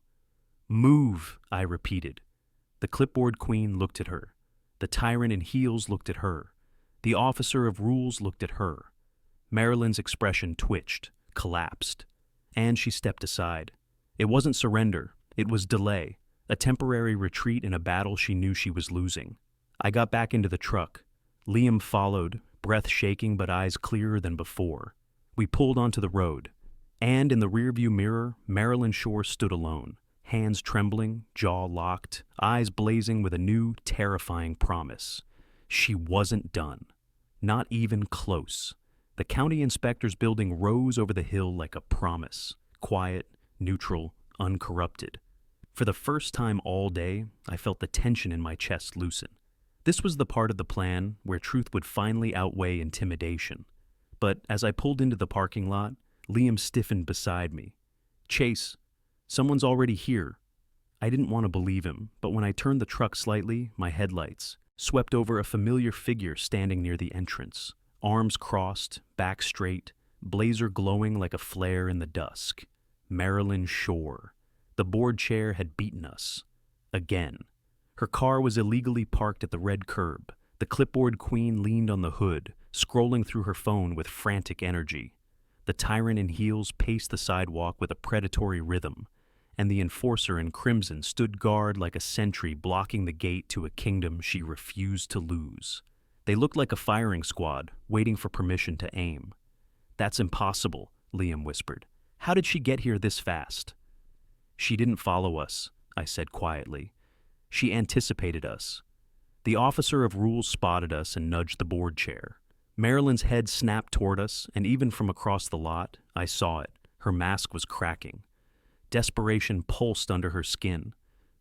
"Move," I repeated. The clipboard queen looked at her. The tyrant in heels looked at her. The officer of rules looked at her. Marilyn's expression twitched, collapsed, and she stepped aside. It wasn't surrender, it was delay, a temporary retreat in a battle she knew she was losing. I got back into the truck. Liam followed, breath shaking but eyes clearer than before. We pulled onto the road, and in the rearview mirror, Marilyn Shore stood alone, hands trembling, jaw locked, eyes blazing with a new, terrifying promise. She wasn't done. Not even close. The county inspector's building rose over the hill like a promise, quiet, neutral, uncorrupted. For the first time all day, I felt the tension in my chest loosen. This was the part of the plan where truth would finally outweigh intimidation. But as I pulled into the parking lot, Liam stiffened beside me. "Chase, someone's already here." I didn't want to believe him, but when I turned the truck slightly, my headlights swept over a familiar figure standing near the entrance, arms crossed, back straight, blazer glowing like a flare in the dusk. Marilyn Shore. The board chair had beaten us. Again. Her car was illegally parked at the red curb. The clipboard queen leaned on the hood, scrolling through her phone with frantic energy. The tyrant in heels paced the sidewalk with a predatory rhythm, and the enforcer in crimson stood guard like a sentry blocking the gate to a kingdom she refused to lose. They looked like a firing squad, waiting for permission to aim. "That's impossible," Liam whispered. "How did she get here this fast?" "She didn't follow us," I said quietly. "She anticipated us." The officer of rules spotted us and nudged the board chair. Marilyn's head snapped toward us, and even from across the lot, I saw it. Her mask was cracking. Desperation pulsed under her skin,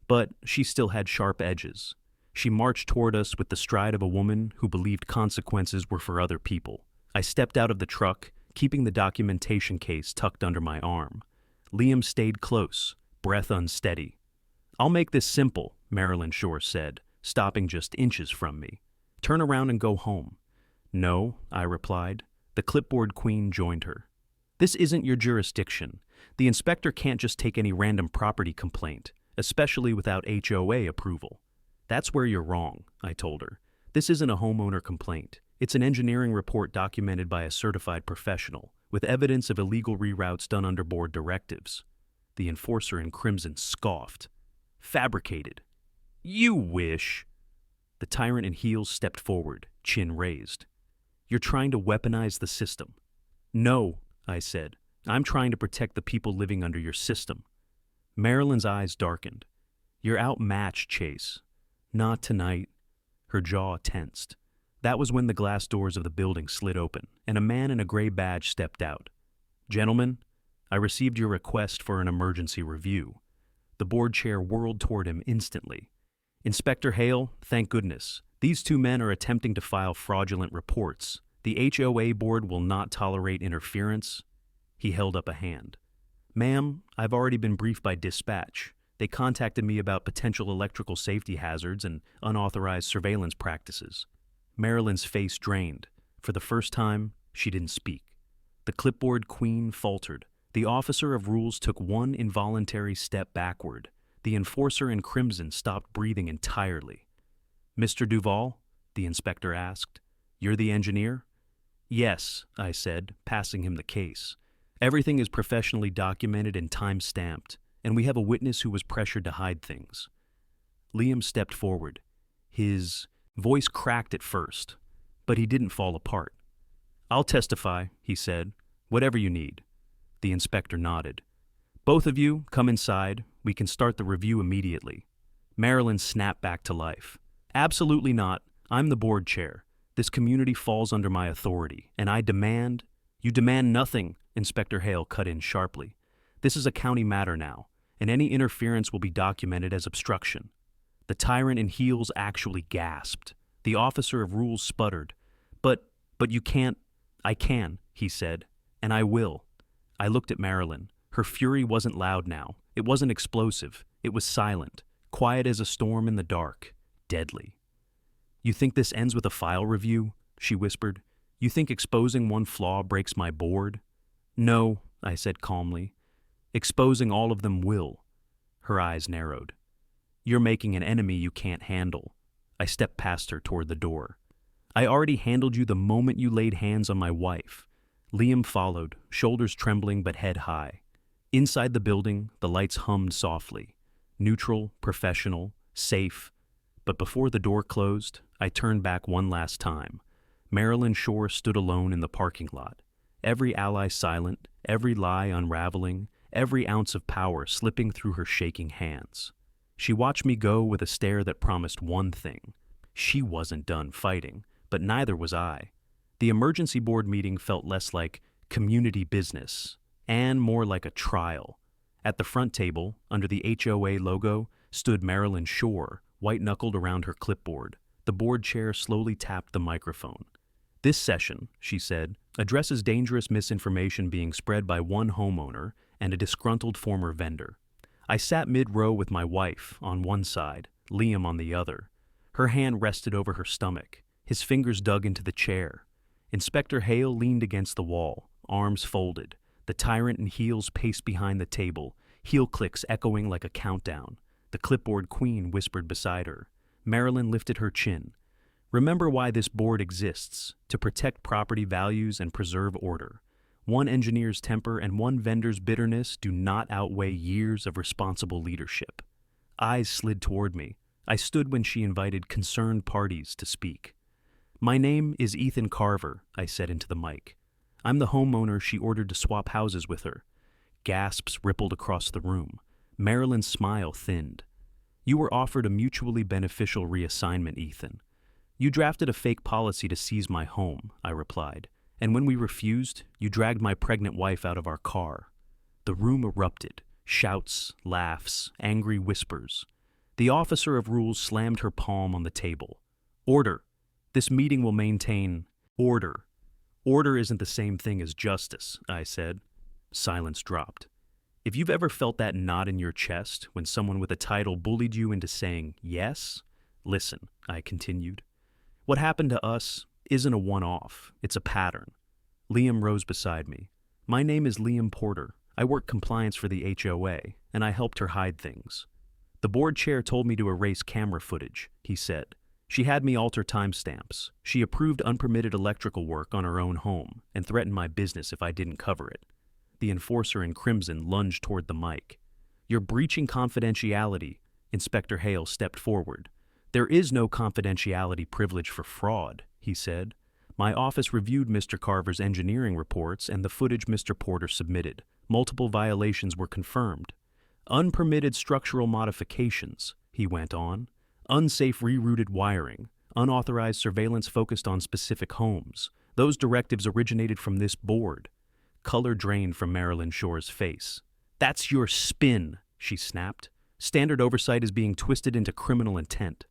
but she still had sharp edges. She marched toward us with the stride of a woman who believed consequences were for other people. I stepped out of the truck, keeping the documentation case tucked under my arm. Liam stayed close, breath unsteady. "I'll make this simple," Marilyn Shore said, stopping just inches from me. "Turn around and go home." "No," I replied. The clipboard queen joined her. "This isn't your jurisdiction. The inspector can't just take any random property complaint, especially without HOA approval." "That's where you're wrong," I told her. "This isn't a homeowner complaint. It's an engineering report documented by a certified professional, with evidence of illegal reroutes done under board directives." The enforcer in crimson scoffed. "Fabricated." "You wish." The tyrant in heels stepped forward, chin raised. "You're trying to weaponize the system." "No," I said. "I'm trying to protect the people living under your system." Marilyn's eyes darkened. "You're outmatched, Chase." "Not tonight." Her jaw tensed. That was when the glass doors of the building slid open, and a man in a gray badge stepped out. "Gentlemen, I received your request for an emergency review." The board chair whirled toward him instantly. "Inspector Hale, thank goodness. These two men are attempting to file fraudulent reports. The HOA board will not tolerate interference." He held up a hand. "Ma'am, I've already been briefed by dispatch. They contacted me about potential electrical safety hazards and unauthorized surveillance practices." Marilyn's face drained. For the first time, she didn't speak. The clipboard queen faltered. The officer of rules took one involuntary step backward. The enforcer in crimson stopped breathing entirely. "Mr. Duval?" the inspector asked. "You're the engineer?" "Yes," I said, passing him the case. "Everything is professionally documented and time-stamped, and we have a witness who was pressured to hide things." Liam stepped forward. His voice cracked at first, but he didn't fall apart. "I'll testify," he said. "Whatever you need." The inspector nodded. "Both of you, come inside. We can start the review immediately." Marilyn snapped back to life. "Absolutely not. I'm the board chair. This community falls under my authority, and I demand—" "You demand nothing," Inspector Hale cut in sharply. "This is a county matter now, and any interference will be documented as obstruction." The tyrant in heels actually gasped. The officer of rules sputtered. But you can't." "I can," he said, "and I will." I looked at Marilyn. Her fury wasn't loud now. It wasn't explosive. It was silent, quiet as a storm in the dark, deadly. "You think this ends with a file review?" she whispered. "You think exposing one flaw breaks my board?" "No," I said calmly. "Exposing all of them will." Her eyes narrowed. "You're making an enemy you can't handle." I stepped past her toward the door. I already handled you the moment you laid hands on my wife. Liam followed, shoulders trembling but head high. Inside the building, the lights hummed softly. Neutral, professional, safe. But before the door closed, I turned back one last time. Marilyn Shore stood alone in the parking lot. Every ally silent, every lie unraveling, every ounce of power slipping through her shaking hands. She watched me go with a stare that promised one thing. She wasn't done fighting, but neither was I. The emergency board meeting felt less like community business and more like a trial. At the front table, under the HOA logo, stood Marilyn Shore, white-knuckled around her clipboard. The board chair slowly tapped the microphone. "This session," she said, "addresses dangerous misinformation being spread by one homeowner and a disgruntled former vendor." I sat mid-row with my wife on one side, Liam on the other. Her hand rested over her stomach. His fingers dug into the chair. Inspector Hale leaned against the wall, arms folded. The tyrant in heels paced behind the table, heel clicks echoing like a countdown. The clipboard queen whispered beside her. Marilyn lifted her chin. "Remember why this board exists, to protect property values and preserve order. One engineer's temper and one vendor's bitterness do not outweigh years of responsible leadership." Eyes slid toward me. I stood when she invited concerned parties to speak. "My name is Ethan Carver," I said into the mic. "I'm the homeowner she ordered to swap houses with her." Gasps rippled across the room. Marilyn's smile thinned. "You were offered a mutually beneficial reassignment, Ethan. You drafted a fake policy to seize my home," I replied. "And when we refused, you dragged my pregnant wife out of our car." The room erupted. Shouts, laughs, angry whispers. The officer of rules slammed her palm on the table. "Order. This meeting will maintain order." "Order isn't the same thing as justice," I said. Silence dropped. If you've ever felt that knot in your chest when someone with a title bullied you into saying yes, listen, I continued. What happened to us isn't a one-off, it's a pattern. Liam rose beside me. "My name is Liam Porter. I work compliance for the HOA, and I helped her hide things." "The board chair told me to erase camera footage," he said. "She had me alter timestamps. She approved unpermitted electrical work on her own home and threatened my business if I didn't cover it." The enforcer in crimson lunged toward the mic. "You're breaching confidentiality." Inspector Hale stepped forward. "There is no confidentiality privilege for fraud," he said. "My office reviewed Mr. Carver's engineering reports and the footage Mr. Porter submitted. Multiple violations were confirmed. Unpermitted structural modifications," he went on. "Unsafe rerouted wiring. Unauthorized surveillance focused on specific homes. Those directives originated from this board." Color drained from Marilyn Shore's face. "That's your spin," she snapped. "Standard oversight is being twisted into criminal intent."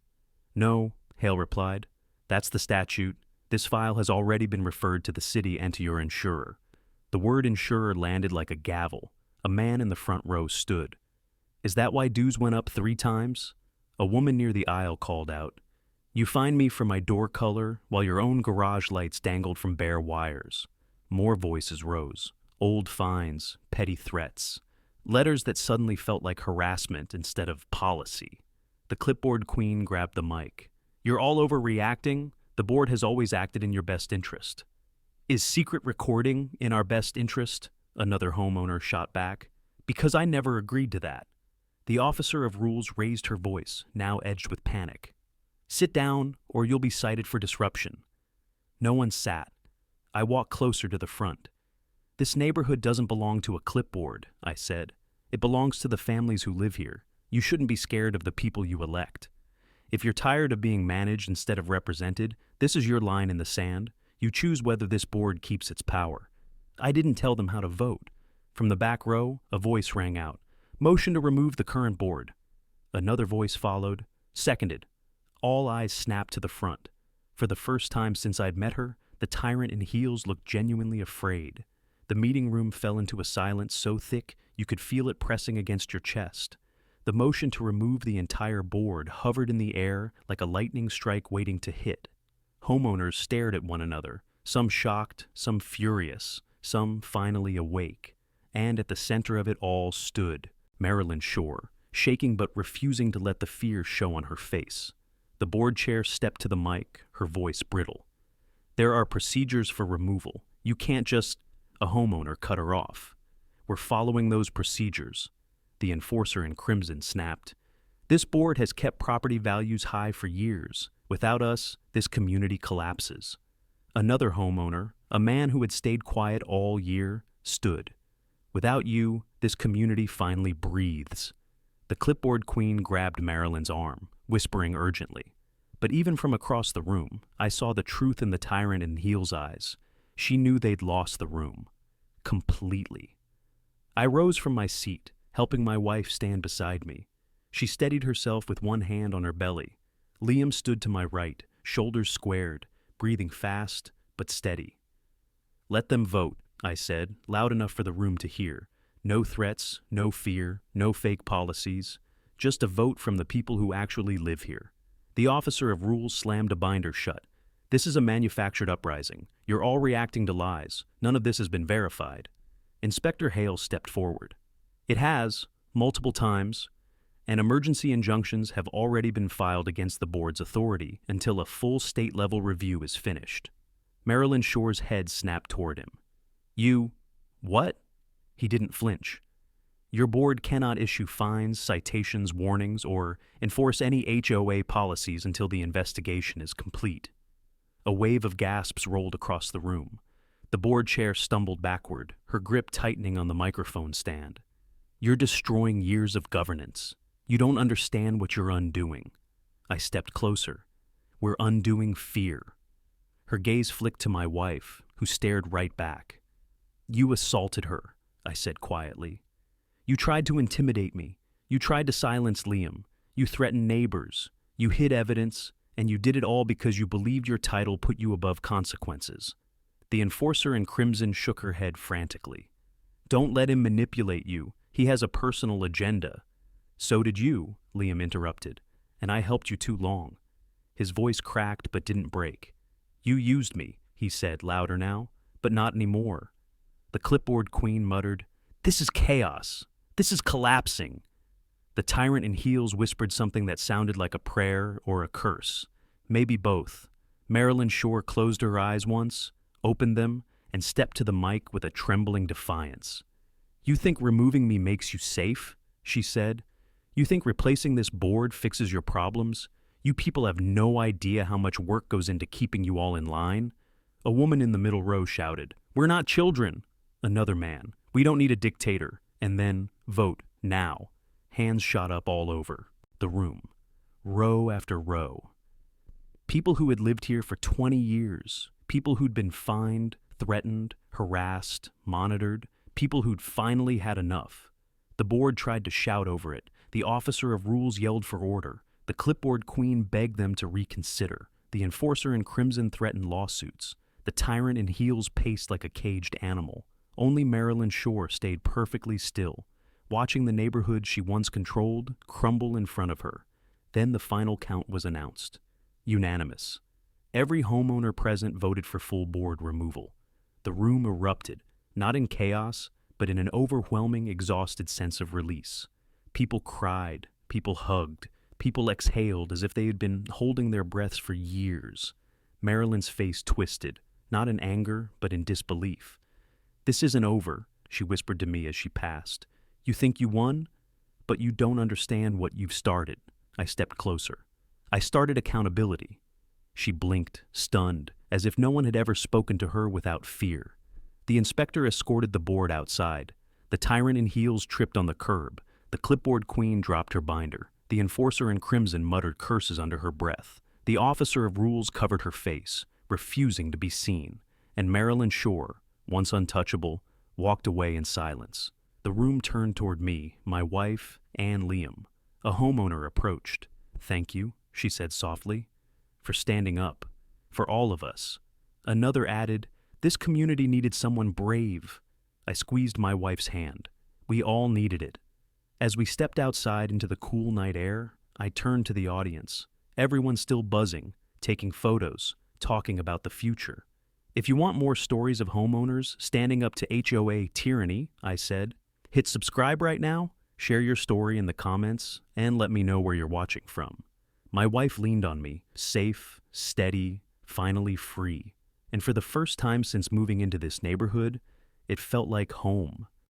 "No," Hale replied. "That's the statute. This file has already been referred to the city and to your insurer." The word insurer landed like a gavel. A man in the front row stood. "Is that why dues went up 3 times? A woman near the aisle called out. "You fined me for my door color while your own garage lights dangled from bare wires." More voices rose. Old fines, petty threats. Letters that suddenly felt like harassment instead of policy. The clipboard queen grabbed the mic. "You're all overreacting. The board has always acted in your best interest." "Is secret recording in our best interest?" Another homeowner shot back. "Because I never agreed to that." The officer of rules raised her voice, now edged with panic. "Sit down, or you'll be cited for disruption." No one sat. I walked closer to the front. "This neighborhood doesn't belong to a clipboard," I said. "It belongs to the families who live here. You shouldn't be scared of the people you elect. If you're tired of being managed instead of represented, this is your line in the sand. You choose whether this board keeps its power." I didn't tell them how to vote. From the back row, a voice rang out. "Motion to remove the current board." Another voice followed. "Seconded." All eyes snapped to the front. For the first time since I'd met her, the tyrant in heels looked genuinely afraid. The meeting room fell into a silence so thick you could feel it pressing against your chest. The motion to remove the entire board hovered in the air like a lightning strike waiting to hit. Homeowners stared at one another, some shocked, some furious, some finally awake. And at the center of it all stood Marilyn Shore, shaking but refusing to let the fear show on her face. The board chair stepped to the mic, her voice brittle. There are procedures for removal. You can't just, a homeowner, cut her off. We're following those procedures. The enforcer in crimson snapped. This board has kept property values high for years. Without us, this community collapses. Another homeowner, a man who had stayed quiet all year, stood. Without you, this community finally breathes. The clipboard queen grabbed Marilyn's arm, whispering urgently. But even from across the room, I saw the truth in the tyrant in Heel's eyes. She knew they'd lost the room. Completely. I rose from my seat, helping my wife stand beside me. She steadied herself with one hand on her belly. Liam stood to my right, shoulders squared, breathing fast but steady. "Let them vote," I said, loud enough for the room to hear. No threats, no fear, no fake policies. Just a vote from the people who actually live here. The officer of rules slammed a binder shut. "This is a manufactured uprising. You're all reacting to lies. None of this has been verified." Inspector Hale stepped forward. "It has, multiple times, and emergency injunctions have already been filed against the board's authority until a full state-level review is finished." Marilyn Shore's head snapped toward him. "You... what?" He didn't flinch. "Your board cannot issue fines, citations, warnings, or enforce any HOA policies until the investigation is complete." A wave of gasps rolled across the room. The board chair stumbled backward, her grip tightening on the microphone stand. "You're destroying years of governance. You don't understand what you're undoing." I stepped closer. "We're undoing fear." Her gaze flicked to my wife, who stared right back. "You assaulted her," I said quietly. "You tried to intimidate me. You tried to silence Liam. You threatened neighbors. You hid evidence, and you did it all because you believed your title put you above consequences." The enforcer in crimson shook her head frantically. "Don't let him manipulate you. He has a personal agenda." "So did you," Liam interrupted, "and I helped you too long." His voice cracked but didn't break. "You used me," he said, louder now, "but not anymore." The clipboard queen muttered, "This is chaos. This is collapsing." The tyrant in heels whispered something that sounded like a prayer or a curse. Maybe both. Marilyn Shore closed her eyes once, opened them, and stepped to the mic with a trembling defiance. "You think removing me makes you safe?" she said. "You think replacing this board fixes your problems? You people have no idea how much work goes into keeping you all in line." A woman in the middle row shouted, "We're not children." Another man, "We don't need a dictator." And then, "Vote, now." Hands shot up all over the room, row after row. People who had lived here for 20 years, people who'd been fined, threatened, harassed, monitored, people who'd finally had enough. The board tried to shout over it. The officer of rules yelled for order. The clipboard queen begged them to reconsider. The enforcer in crimson threatened lawsuits. The tyrant in heels paced like a caged animal. Only Marilyn Shore stayed perfectly still, watching the neighborhood she once controlled crumble in front of her. Then the final count was announced. Unanimous. Every homeowner present voted for full board removal. The room erupted, not in chaos, but in an overwhelming, exhausted sense of release. People cried, people hugged, people exhaled as if they had been holding their breaths for years. Marilyn's face twisted, not in anger, but in disbelief. "This isn't over," she whispered to me as she passed. "You think you won? But you don't understand what you've started." I stepped closer. "I started accountability." She blinked, stunned, as if no one had ever spoken to her without fear. The inspector escorted the board outside. The tyrant in heels tripped on the curb. The clipboard queen dropped her binder. The enforcer in crimson muttered curses under her breath. The officer of rules covered her face, refusing to be seen. And Marilyn Shore, once untouchable, walked away in silence. The room turned toward me, my wife, and Liam. A homeowner approached. "Thank you," she said softly, "for standing up. For all of us." Another added, "This community needed someone brave." I squeezed my wife's hand. We all needed it. As we stepped outside into the cool night air, I turned to the audience. Everyone still buzzing, taking photos, talking about the future. "If you want more stories of homeowners standing up to HOA tyranny," I said, "hit subscribe right now, share your story in the comments, and let me know where you're watching from." My wife leaned on me, safe, steady, finally free. And for the first time since moving into this neighborhood, it felt like home.